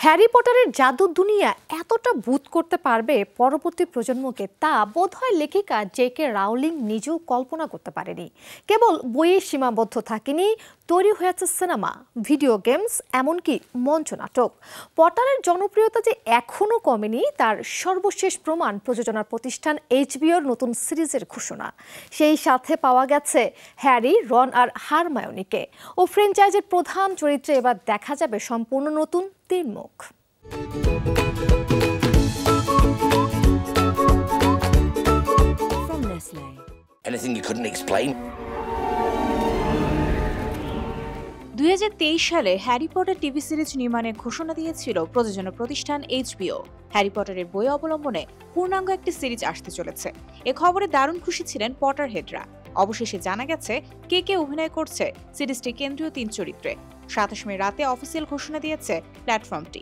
Harry পটারের জাদুর দুনিয়া এতটা ভূত করতে পারবে পরবর্তী প্রজন্মকে, তা বোধহয় লেখিকা জে.কে. রাউলিং নিজেও কল্পনা করতে পারেনি। কেবল বইয়ে সীমাবদ্ধ থাকেনি, তৈরি হয়েছে সিনেমা, ভিডিও গেমস, এমনকি মঞ্চনাটক। পটারের জনপ্রিয়তা যে এখনও কমেনি তার সর্বশেষ প্রমাণ প্রযোজনার প্রতিষ্ঠান এইচবিওর নতুন সিরিজের ঘোষণা। সেই সাথে পাওয়া গেছে হ্যারি, রন আর হারমায়োনিকে। ও ফ্র্যাঞ্চাইজের প্রধান চরিত্রে এবার দেখা যাবে সম্পূর্ণ নতুন তিন মুখ। From Nestle. Anything you couldn't explain? 2023 সালে হ্যারি পটার টিভি সিরিজ নির্মাণের ঘোষণা দিয়েছিল প্রযোজনা প্রতিষ্ঠান এইচবিও। হ্যারি পটারের বই অবলম্বনে পূর্ণাঙ্গ একটি সিরিজ আসতে চলেছে। এ খবরে দারুণ খুশি ছিলেন পটার হেডরা। অবশেষে জানা গেছে কে কে অভিনয় করছে সিরিজটির কেন্দ্রীয় তিন চরিত্রে। 27 মে রাতে অফিসিয়াল ঘোষণা দিয়েছে প্ল্যাটফর্মটি।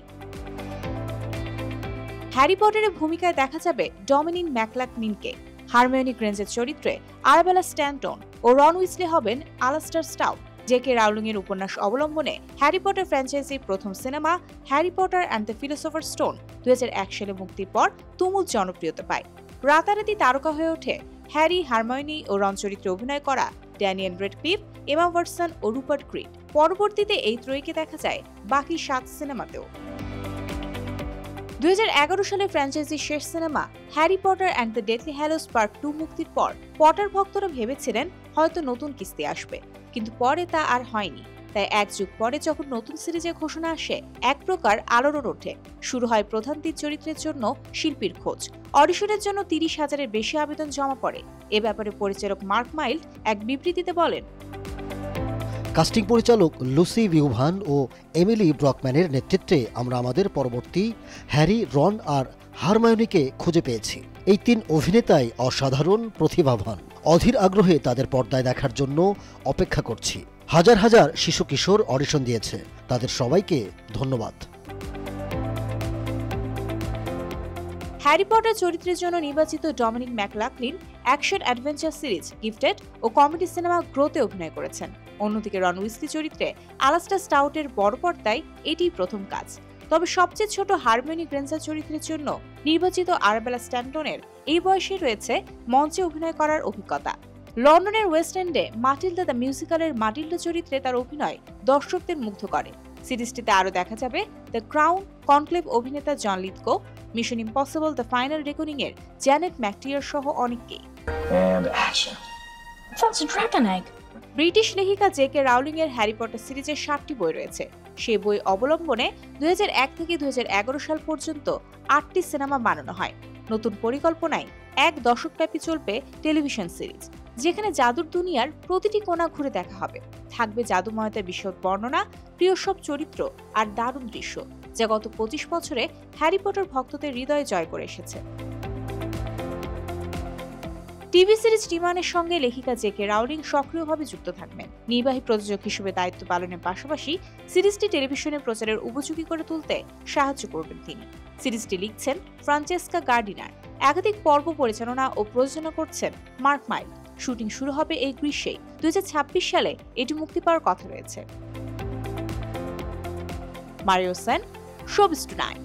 হ্যারি পটারের ভূমিকায় দেখা যাবে ডমিনিক ম্যাকলাকলিনকে, হারমায়োনি গ্রেঞ্জের চরিত্রে আরাবেলা স্ট্যান্টন ও রন উইসলি হবেন আলাস্টার স্টাউট। জে.কে. রাউলিং এর উপন্যাস অবলম্বনে হ্যারি পটার ফ্র্যাঞ্চাইজির প্রথম cinema Harry Potter and the philosopher stone 2001 সালে মুক্তির পর তুমুল জনপ্রিয়তা পায়। রাতারাতি তারকা হয়ে ওঠে হ্যারি, হারমায়োনি ও রন চরিত্রে অভিনয় করা ড্যানিয়েল রেডক্লিফ, এমা ওয়াটসন ও রুপার্ট গ্রিন্ট। পরবর্তীতে এই ত্রয়ীকে দেখা যায় বাকি 7 সিনেমাতেও। 2011 সালে ফ্র্যাঞ্চাইজির শেষ cinema Harry Potter and the Deathly hallows part 2 মুক্তির পর পটার ভক্তরা ভেবেছিলেন হয়তো নতুন কিস্তি আসবে, কিন্তু পরে তা আর হয়নি। তাই এক যুগ পরে যখন নতুন সিরিজের ঘোষণা আসে, এক প্রকার আলোড়ন ওঠে। শুরু হয় প্রধান তিন চরিত্রের জন্য শিল্পীর খোঁজ। অডিশনের জন্য 30,000-এর বেশি আবেদন জমা পড়ে। এ ব্যাপারে পরিচালক মার্ক মাইল্ড এক বিবৃতিতে বলেন, কাস্টিং পরিচালক লুসি ভিউভান ও এমিলি ব্রকম্যানের নেতৃত্বে আমরা আমাদের পরবর্তী হ্যারি, রন আর হারমায়োনিকে খুঁজে পেয়েছি। এই তিন অভিনেতাই অসাধারণ প্রতিভাবান। অধীর আগ্রহে তাদের পর্দায় দেখার জন্য অপেক্ষা করছি। হাজার হাজার শিশু কিশোর অডিশন দিয়েছে, তাদের সবাইকে ধন্যবাদ। হ্যারি পটার চরিত্রের জন্য নির্বাচিত Dominic McLaughlin action adventure series gifted ও কমেডি সিনেমা গ্রোতে অভিনয় করেছেন। অন্যদিকে রন উইসলি চরিত্রে আলাস্টার স্টাউটের বড় পর্দায় এটিই প্রথম কাজ। তবে সবচেয়ে ছোট হারমায়োনি গ্রেঞ্জার চরিত্রের জন্য নির্বাচিত আরাবেলা স্ট্যান্টনের এই বয়সে রয়েছে মঞ্চে অভিনয় করার অভিজ্ঞতা। লন্ডনের ওয়েস্ট এন্ডে মাটিল্ডা দ্য মিউজিক্যালের মাটিল্ডা চরিত্রে তার অভিনয় দর্শকদের মুগ্ধ করে। সিরিজটিতে আরও দেখা যাবে দ্য ক্রাউন কনক্লেভ অভিনেতা John Lithgow, Mission Impossible The Final Reckoning এর জ্যানেট ম্যাকটিয়ার সহ অনেককেই। ব্রিটিশ লেখিকা জে.কে. রাউলিং এর হ্যারি পটার সিরিজের 7টি বই রয়েছে। সেই বই অবলম্বনে 2001 থেকে 2011 সাল পর্যন্ত 8টি সিনেমা বানানো হয়। নতুন পরিকল্পনায় 1 দশকব্যাপী চলবে টেলিভিশন সিরিজ, যেখানে জাদুর দুনিয়ার প্রতিটি কোণা ঘুরে দেখা হবে। থাকবে জাদুময়তার বিশদ বর্ণনা, প্রিয় সব চরিত্র আর দারুণ দৃশ্য, যা গত 25 বছরে হ্যারি পটার ভক্তদের হৃদয়ে জয় করে এসেছে। টিভি সিরিজ নির্মাণের সঙ্গে লেখিকা জে.কে. রাউলিং সক্রিয়ভাবে যুক্ত থাকবেন। নির্বাহী প্রযোজক হিসেবে দায়িত্ব পালনের পাশাপাশি সিরিজটি টেলিভিশনে প্রচারের উপযোগী করে তুলতে সাহায্য করবেন তিনি। সিরিজটি লিখছেন ফ্রান্সেস্কা গার্ডিনার। একাধিক পর্ব পরিচালনা ও প্রযোজনা করছেন মার্ক মাইল্ড। শুটিং শুরু হবে এই গ্রীষ্মেই। 2026 সালে এটি মুক্তি পাওয়ার কথা রয়েছে। Mario Sen, showbiz tonight.